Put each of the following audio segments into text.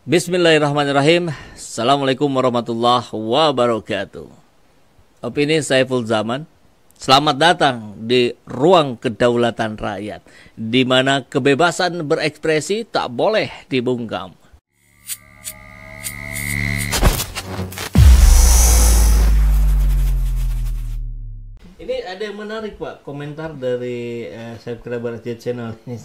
Bismillahirrahmanirrahim. Assalamualaikum warahmatullahi wabarakatuh. Opini Saiful Zaman. Selamat datang di ruang kedaulatan rakyat, di mana kebebasan berekspresi tak boleh dibungkam. Ini ada yang menarik, Pak, komentar dari subscriber channel ini.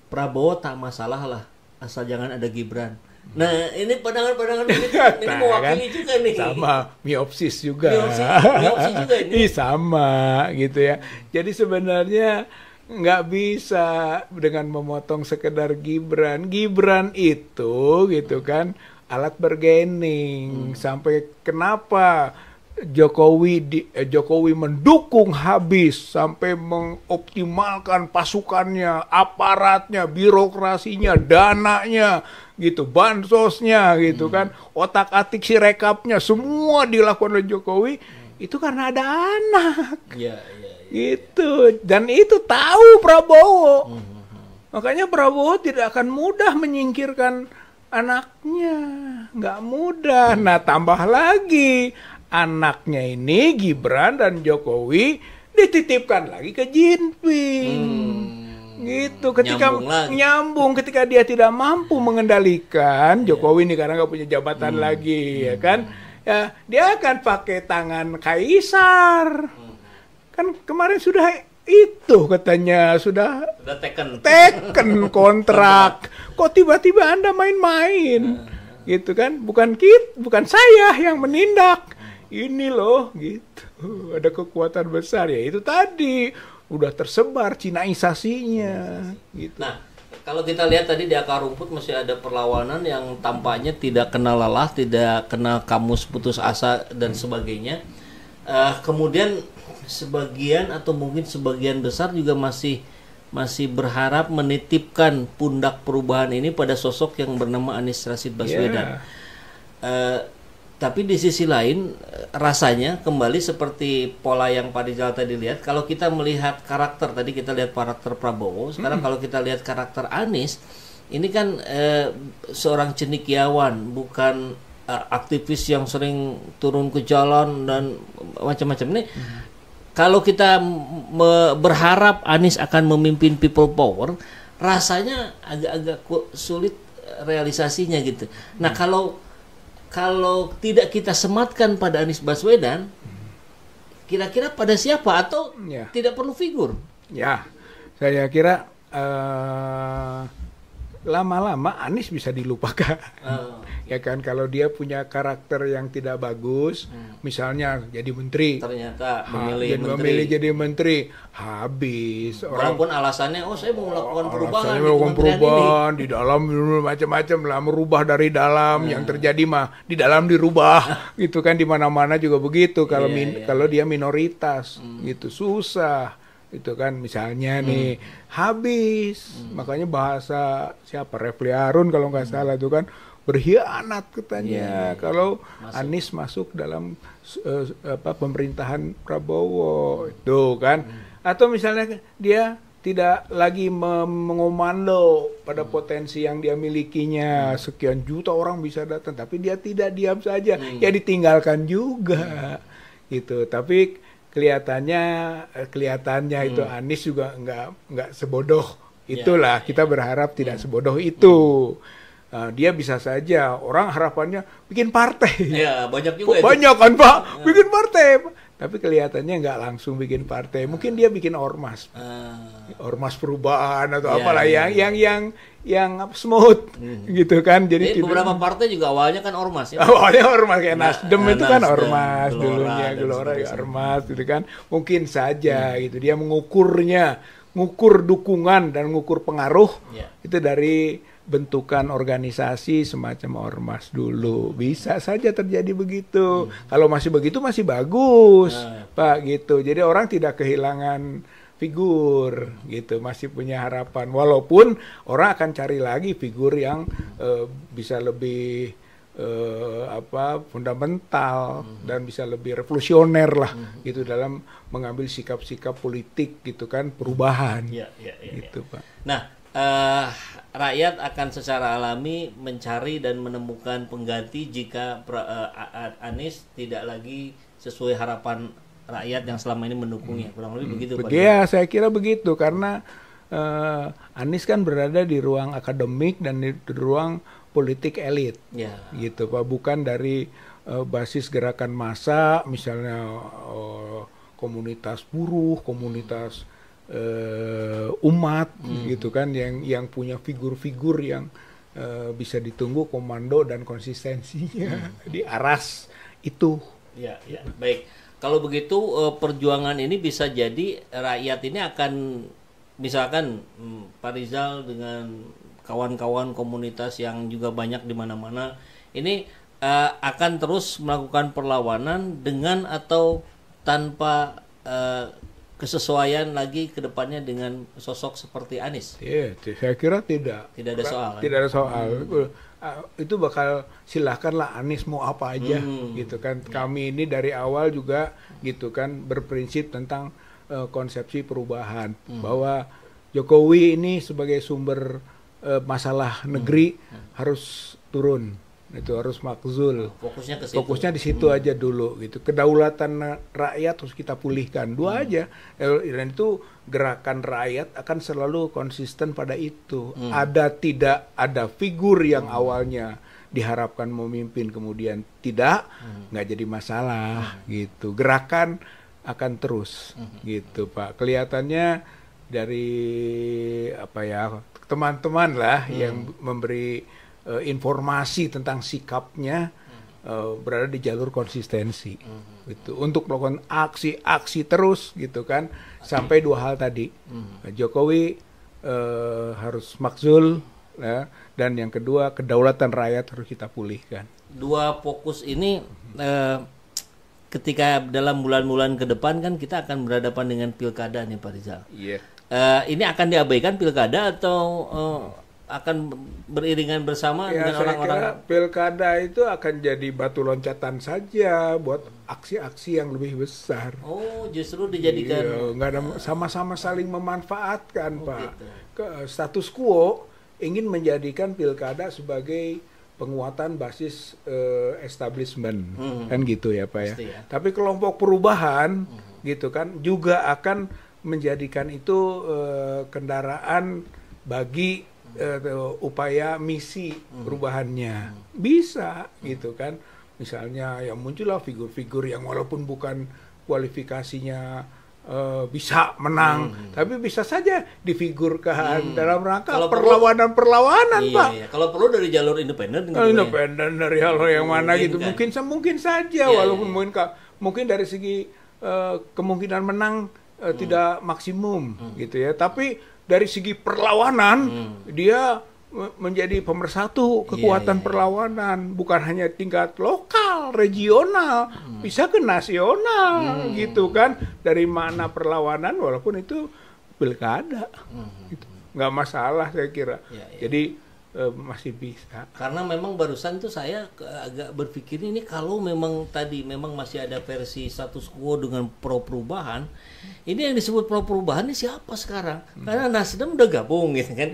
Prabowo tak masalah lah, asal jangan ada Gibran. Nah, ini pandangan-pandangan ini mewakili kan? Juga nih. Sama miopsis juga. Miopsis juga ini. Sama gitu ya. Jadi sebenarnya nggak bisa dengan memotong sekedar Gibran. Gibran itu gitu kan alat bargaining. Sampai kenapa Jokowi mendukung habis sampai mengoptimalkan pasukannya, aparatnya, birokrasinya, dananya, gitu, bansosnya, gitu kan, otak-atik sirekapnya semua dilakukan oleh Jokowi itu karena ada anak, gitu, dan itu tahu Prabowo, makanya Prabowo tidak akan mudah menyingkirkan anaknya, nggak mudah. Nah, tambah lagi anaknya ini Gibran dan Jokowi dititipkan lagi ke Jinping, gitu. Ketika nyambung, ketika dia tidak mampu mengendalikan Jokowi ini karena nggak punya jabatan lagi, ya kan? Ya, dia akan pakai tangan kaisar. Kan kemarin sudah itu katanya sudah teken kontrak. Kok tiba-tiba Anda main-main, gitu kan? Bukan saya yang menindak. Ini loh, gitu, ada kekuatan besar ya. Itu tadi udah tersebar Cinaisasinya, gitu. Nah, kalau kita lihat tadi di akar rumput masih ada perlawanan yang tampaknya tidak kenal lelah, tidak kenal kamus putus asa dan sebagainya. Kemudian sebagian atau mungkin sebagian besar juga masih berharap menitipkan pundak perubahan ini pada sosok yang bernama Anies Rashid Baswedan. Tapi di sisi lain rasanya kembali seperti pola yang Pak Rizal tadi lihat. Kalau kita melihat karakter, tadi kita lihat karakter Prabowo, sekarang kalau kita lihat karakter Anies, ini kan seorang cendekiawan, bukan aktivis yang sering turun ke jalan dan macam-macam. Ini kalau kita berharap Anies akan memimpin people power, rasanya agak-agak sulit realisasinya gitu. Nah, kalau tidak kita sematkan pada Anies Baswedan, kira-kira pada siapa atau tidak perlu figur? Ya, saya kira lama-lama Anies bisa dilupakan. Ya kan, kalau dia punya karakter yang tidak bagus, misalnya jadi menteri, ternyata memilih jadi menteri, habis. Walaupun alasannya, saya mau melakukan perubahan, di dalam macam-macam lah, merubah dari dalam, yang terjadi di dalam dirubah, gitu kan, di mana-mana juga begitu. Kalau dia minoritas, gitu susah. Itu kan misalnya nih habis, makanya bahasa siapa Refli Harun kalau nggak salah itu kan berkhianat katanya kalau Anies masuk dalam pemerintahan Prabowo itu kan, atau misalnya dia tidak lagi mengomando pada potensi yang dia milikinya, sekian juta orang bisa datang, tapi dia tidak diam saja, ya ditinggalkan juga, gitu. Tapi kelihatannya itu Anies juga nggak sebodoh itulah. Kita berharap tidak sebodoh itu. Dia bisa saja, orang harapannya bikin partai. Ya, banyak juga. Banyak kan Pak, bikin partai. Tapi kelihatannya nggak langsung bikin partai. Mungkin dia bikin ormas, ormas perubahan atau apalah yang smooth, gitu kan. Jadi beberapa partai juga awalnya kan ormas ya. Awalnya ormas kayak Nasdem itu kan ormas dulunya, Gelora ya ormas, gitu kan. Mungkin saja gitu dia ngukur dukungan dan ngukur pengaruh itu dari bentukan organisasi semacam ormas dulu. Bisa saja terjadi begitu. Kalau masih begitu masih bagus, Pak, gitu. Jadi orang tidak kehilangan figur, gitu, masih punya harapan. Walaupun orang akan cari lagi figur yang bisa lebih fundamental dan bisa lebih revolusioner lah, gitu, dalam mengambil sikap-sikap politik, gitu kan, perubahan, gitu Pak. Nah, rakyat akan secara alami mencari dan menemukan pengganti jika Anies tidak lagi sesuai harapan rakyat yang selama ini mendukungnya. Kurang lebih begitu Pak. Ya, saya kira begitu karena Anies kan berada di ruang akademik dan di ruang politik elit, ya. Gitu Pak, bukan dari basis gerakan massa, misalnya komunitas buruh, komunitas umat, gitu kan, yang punya figur-figur yang bisa ditunggu komando dan konsistensinya di aras itu. Ya, ya, baik. Kalau begitu perjuangan ini bisa jadi rakyat ini akan, misalkan Pak Rizal dengan kawan-kawan komunitas yang juga banyak di mana-mana ini akan terus melakukan perlawanan dengan atau tanpa kesesuaian lagi ke depannya dengan sosok seperti Anies. Iya, saya kira tidak. Tidak ada soal. Tidak ada soal. Itu bakal silahkanlah Anies mau apa aja, gitu kan. Kami ini dari awal juga gitu kan berprinsip tentang konsepsi perubahan, bahwa Jokowi ini sebagai sumber masalah negeri harus turun. Itu harus makzul. Fokusnya ke situ. Fokusnya di situ aja dulu gitu. Kedaulatan rakyat harus kita pulihkan. Dua aja. Dan itu gerakan rakyat akan selalu konsisten pada itu. Tidak ada figur yang awalnya diharapkan memimpin kemudian tidak, nggak jadi masalah gitu. Gerakan akan terus gitu Pak. Kelihatannya dari apa ya, teman-teman lah yang memberi informasi tentang sikapnya berada di jalur konsistensi gitu, untuk melakukan aksi-aksi terus gitu kan, sampai dua hal tadi. Jokowi harus makzul ya, dan yang kedua kedaulatan rakyat harus kita pulihkan. Dua fokus ini ketika dalam bulan-bulan ke depan kan kita akan berhadapan dengan pilkada nih Pak Rizal. Iya. Ini akan diabaikan pilkada atau akan beriringan bersama dengan orang-orang? Saya kira pilkada itu akan jadi batu loncatan saja buat aksi-aksi yang lebih besar. Oh, justru dijadikan. Iya, nggak ada, sama-sama saling memanfaatkan, Pak. Gitu. Status quo ingin menjadikan pilkada sebagai penguatan basis establishment, kan gitu ya, Pak ya. Pasti ya. Tapi kelompok perubahan, gitu kan, juga akan menjadikan itu kendaraan bagi upaya misi perubahannya. Bisa gitu kan, misalnya ya muncullah figur-figur yang walaupun bukan kualifikasinya bisa menang, tapi bisa saja difigurkan dalam rangka perlawanan-perlawanan, Pak. Iya. Kalau perlu dari jalur independen. Independen dari hal yang mana gitu, mungkin saja, walaupun mungkin dari segi kemungkinan menang tidak maksimum gitu ya, tapi dari segi perlawanan dia menjadi pemersatu kekuatan perlawanan, bukan hanya tingkat lokal, regional, bisa ke nasional gitu kan. Dari mana perlawanan walaupun itu pilkada, gitu. Nggak masalah saya kira. Jadi masih bisa. Karena memang barusan tuh saya agak berpikir ini kalau memang tadi memang masih ada versi status quo dengan pro perubahan, ini yang disebut pro perubahan ini siapa sekarang? Karena Nasdem udah gabung gitu kan,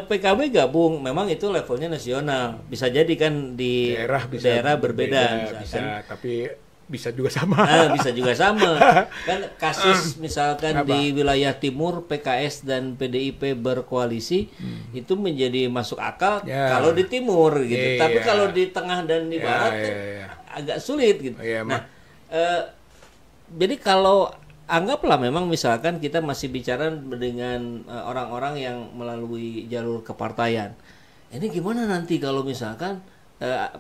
PKB gabung, memang itu levelnya nasional. Bisa jadi kan di daerah berbeda bisa, tapi bisa juga sama. Bisa juga sama. Kan kasus misalkan di wilayah timur PKS dan PDIP berkoalisi itu menjadi masuk akal kalau di timur gitu. Tapi kalau di tengah dan di barat agak sulit gitu. Jadi kalau anggaplah memang misalkan kita masih bicara dengan orang-orang yang melalui jalur kepartaian. Ini gimana nanti kalau misalkan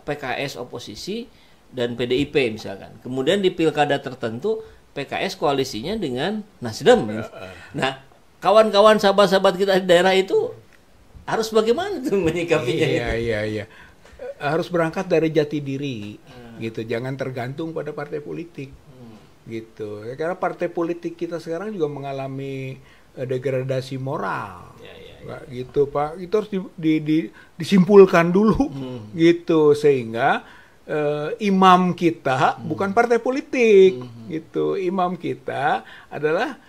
PKS oposisi dan PDIP misalkan. Kemudian di pilkada tertentu PKS koalisinya dengan Nasdem. Nah, kawan-kawan sahabat-sahabat kita di daerah itu harus bagaimana tuh menyikapinya? Iya. Harus berangkat dari jati diri gitu. Jangan tergantung pada partai politik. Gitu. Karena partai politik kita sekarang juga mengalami degradasi moral. Gitu, Pak. Itu harus disimpulkan dulu gitu, sehingga imam kita bukan partai politik gitu. Imam kita adalah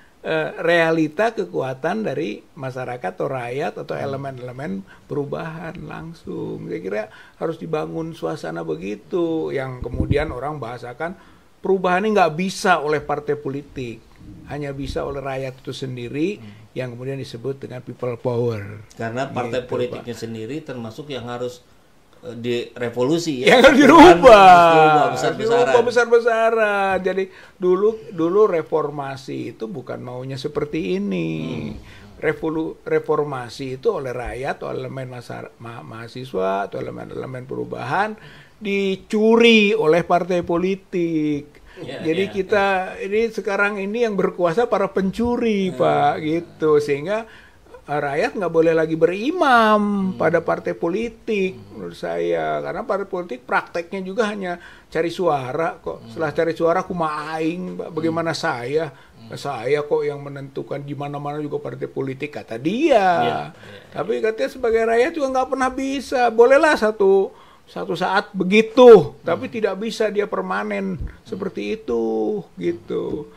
realita kekuatan dari masyarakat atau rakyat atau elemen-elemen perubahan langsung. Saya kira harus dibangun suasana begitu, yang kemudian orang bahasakan perubahan ini nggak bisa oleh partai politik, hanya bisa oleh rakyat itu sendiri, yang kemudian disebut dengan people power. Karena partai Gitu, politiknya sendiri termasuk yang harus direvolusi yang harus dirubah besar-besaran. Besar-besaran. Jadi dulu reformasi itu bukan maunya seperti ini. Reformasi itu oleh rakyat, atau elemen mahasiswa, atau elemen-elemen perubahan dicuri oleh partai politik. Jadi kita ini sekarang ini yang berkuasa para pencuri, Pak, gitu. Sehingga rakyat nggak boleh lagi berimam pada partai politik, menurut saya, karena partai politik prakteknya juga hanya cari suara kok. Setelah cari suara kumaing, bagaimana saya kok yang menentukan, di mana-mana juga partai politik kata dia. Tapi katanya sebagai rakyat juga nggak pernah bisa. Bolehlah satu saat begitu, tapi tidak bisa dia permanen seperti itu, gitu.